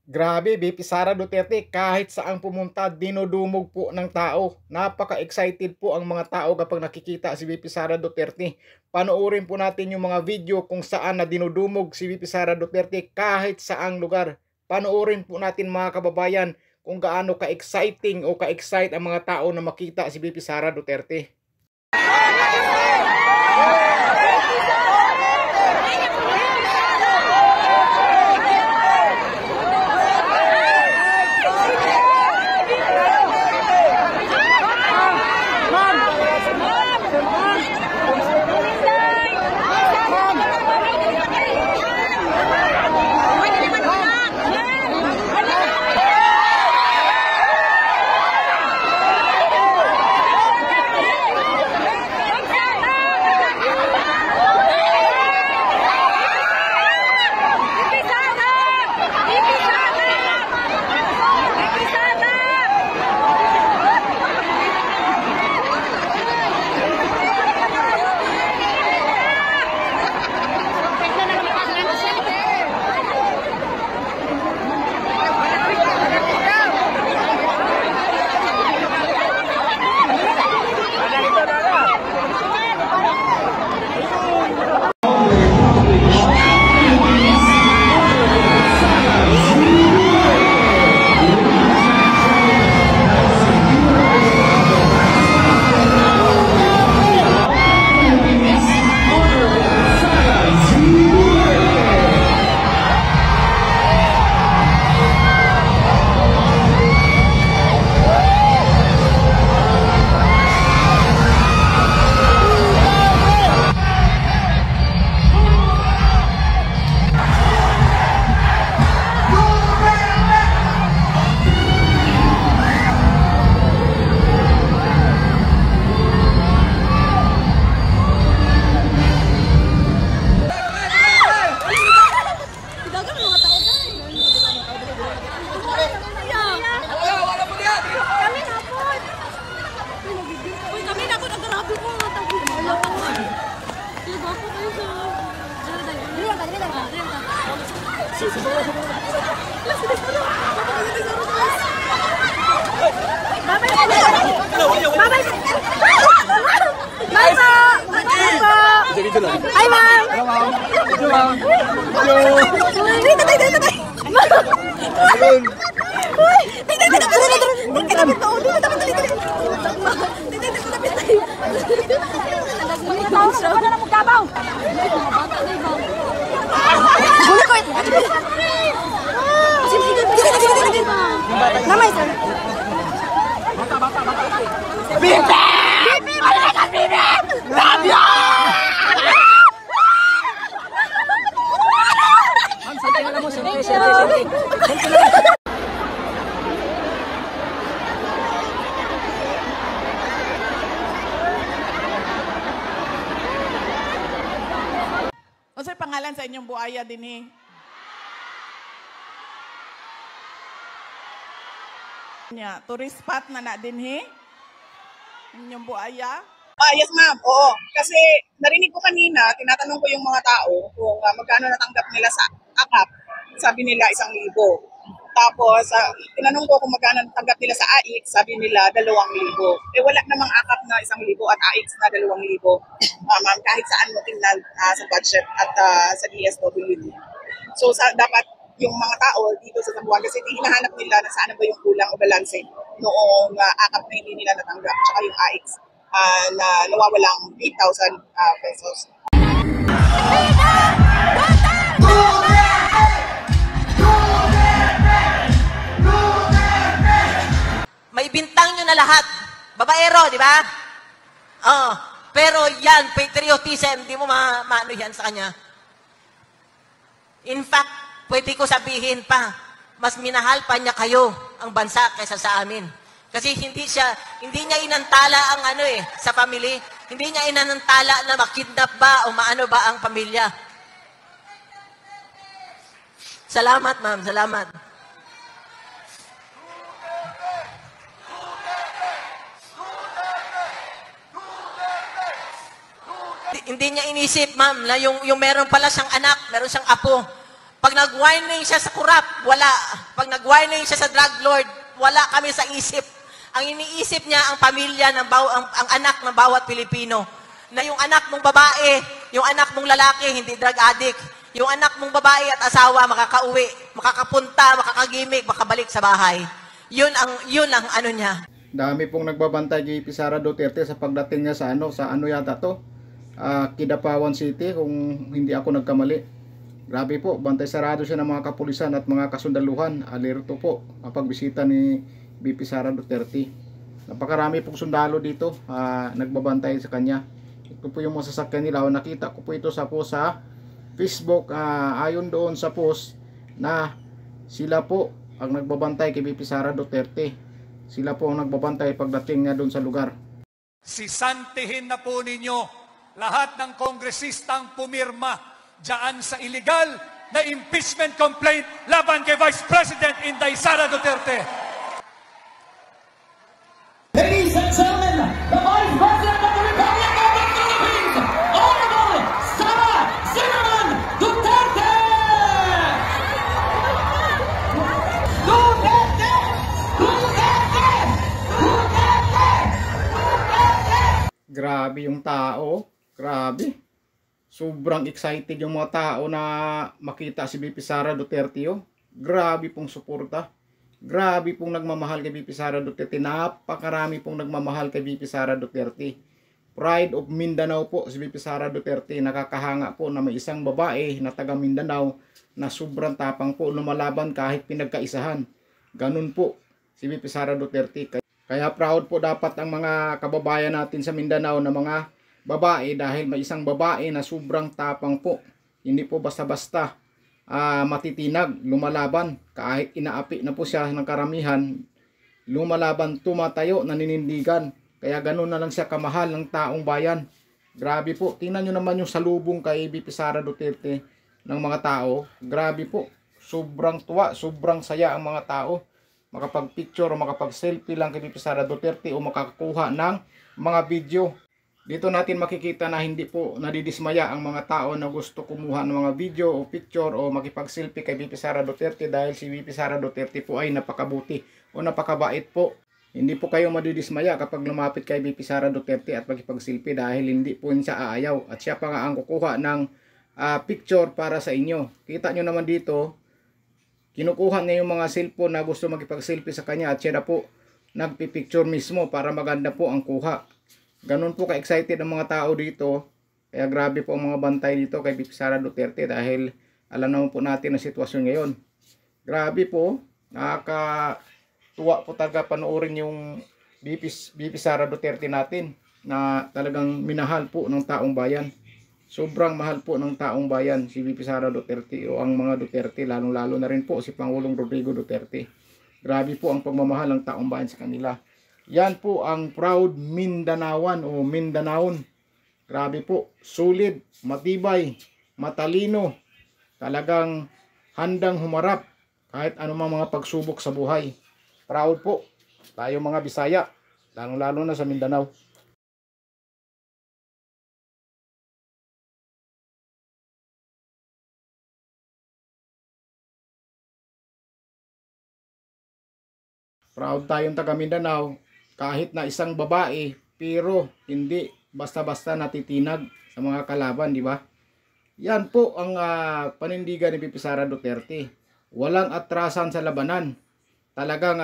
Grabe, VP Sara Duterte, kahit saang pumunta, dinudumog po ng tao. Napaka-excited po ang mga tao kapag nakikita si VP Sara Duterte. Panoorin po natin yung mga video kung saan na dinudumog si VP Sara Duterte kahit saang lugar. Panoorin po natin mga kababayan kung gaano ka-exciting o ka-excite ang mga tao na makita si VP Sara Duterte. Hi, ma'am! Hello, ma'am! Hello, ma'am! Dito, dito, dito! Ayun! Dito, dito, dito! Dito, dito, Namay, sir! Bata, bata, bata! Bibi! Bibi! Bibi! Love you! Ano sa'y pangalan sa inyong buaya din eh? Tourist spot na din eh? Inyong buaya? Yes ma'am, oo. Kasi narinig ko kanina, tinatanong ko yung mga tao kung magkano natanggap nila sa AKAP. Sabi nila 1,000. Tapos, tinanong ko kung magkano natanggap nila sa AIX, sabi nila 2,000. Eh wala namang AKAP na 1,000 at AIX na 2,000. Ma'am, kahit saan mo tingnan sa budget at sa DSWD. So dapat yung mga tao dito sa Zamboanga City, hinahanap nila na saan ba yung kulang o balanse noong AKAP na hindi nila natanggap, tsaka yung AIX. Na nawawalang 8,000 pesos. May bintang nyo na lahat. Babaero, di ba? Pero yan, patriotism, di mo maano yan sa kanya. In fact, pwede ko sabihin pa, mas minahal pa niya kayo, ang bansa, kaysa sa amin. Kasi hindi niya inantala ang sa family. Hindi niya inantala na makidnap ba o maano ba ang pamilya. Salamat, ma'am. Salamat. Hindi niya inisip, ma'am, na yung meron pala siyang anak, meron siyang apo. Pag nag-whining siya sa kurap, wala. Pag nag-whining siya sa drug lord, wala kami sa isip. Ang iniisip niya ang pamilya, ang anak ng bawat Pilipino. Na yung anak mong babae, yung anak mong lalaki, hindi drug addict. Yung anak mong babae at asawa, makakauwi, makakapunta, makakagimik, makabalik sa bahay. Yun ang ano niya. Dami pong nagbabantay kay Sara Duterte sa pagdating niya sa ano yata to, Kidapawan City, kung hindi ako nagkamali. Grabe po, bantay sarado siya ng mga kapulisan at mga kasundaluhan. Alerto po kapag bisita ni VP Sara Duterte. Napakarami pong sundalo dito, nagbabantay sa kanya. Ito po yung mga sasakyan nila. Nakita ko po ito sa Facebook, ayon doon sa post na sila po ang nagbabantay kay VP Sara Duterte. Sila po ang nagbabantay pagdating niya doon sa lugar. Sisantihin na po ninyo lahat ng kongresistang pumirma dyan sa illegal na impeachment complaint laban kay Vice President Inday Sara Duterte. Ladies and gentlemen, the Vice President of the Republic of the Philippines, Honorable Sara Zimmerman Duterte! Duterte! Duterte! Duterte! Duterte! Grabe yung tao. Grabe. Sobrang excited yung mga tao na makita si VP Sara Duterte. Grabe pong suporta. Grabe pong nagmamahal kay VP Sara Duterte. Napakarami pong nagmamahal kay VP Sara Duterte. Pride of Mindanao po si VP Sara Duterte. Nakakahanga po na may isang babae na taga Mindanao na sobrang tapang po, lumalaban kahit pinagkaisahan. Ganun po si VP Sara Duterte. Kaya proud po dapat ang mga kababayan natin sa Mindanao na mga babae, dahil may isang babae na sobrang tapang po. Hindi po basta-basta matitinag, lumalaban. Kahit inaapi na po siya ng karamihan, lumalaban, tumatayo, naninindigan. Kaya ganun na lang siya kamahal ng taong bayan. Grabe po. Tingnan nyo naman yung salubong kay VP Sara Duterte ng mga tao. Grabe po. Sobrang tuwa, sobrang saya ang mga tao. Makapag-picture o makapag-selfie lang kay VP Sara Duterte o makakakuha ng mga video. Dito natin makikita na hindi po nadidismaya ang mga tao na gusto kumuha ng mga video o picture o makipag-selfie kay VP Sara Duterte, dahil si VP Sara Duterte po ay napakabuti o napakabait po. Hindi po kayo madidismaya kapag lumapit kay VP Sara Duterte at makipag-selfie, dahil hindi po siya aayaw at siya pa nga ang kukuha ng picture para sa inyo. Kita nyo naman dito, kinukuha niya yung mga cellphone na gusto makipag-selfie sa kanya at siya na po nagpipicture mismo para maganda po ang kuha. Ganun po ka-excited ang mga tao dito. Kaya grabe po ang mga bantay dito kay VP Sara Duterte, dahil alam naman po natin ang sitwasyon ngayon. Grabe po, nakakatuwa po talaga panoorin yung VP Sara Duterte natin na talagang minahal po ng taong bayan. Sobrang mahal po ng taong bayan si VP Sara Duterte o ang mga Duterte, lalong-lalo na rin po si Pangulong Rodrigo Duterte. Grabe po ang pagmamahal ng taong bayan sa kanila. Yan po ang proud Mindanaoan o Mindanaon. Grabe po, solid, matibay, matalino, talagang handang humarap kahit anumang mga pagsubok sa buhay. Proud po tayo mga Bisaya, lalong-lalo na sa Mindanao. Proud tayong taga Mindanao. Kahit na isang babae, pero hindi basta-basta natitinag sa mga kalaban, di ba? Yan po ang panindigan ni VP Sara Duterte. Walang atrasan sa labanan. Talagang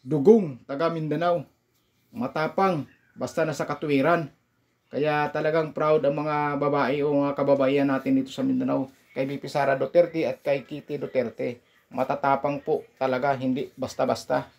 dugong taga Mindanao. Matapang, basta nasa katuwiran. Kaya talagang proud ang mga babae o mga kababaihan natin dito sa Mindanao kay VP Sara Duterte at kay Kitty Duterte. Matatapang po talaga, hindi basta-basta.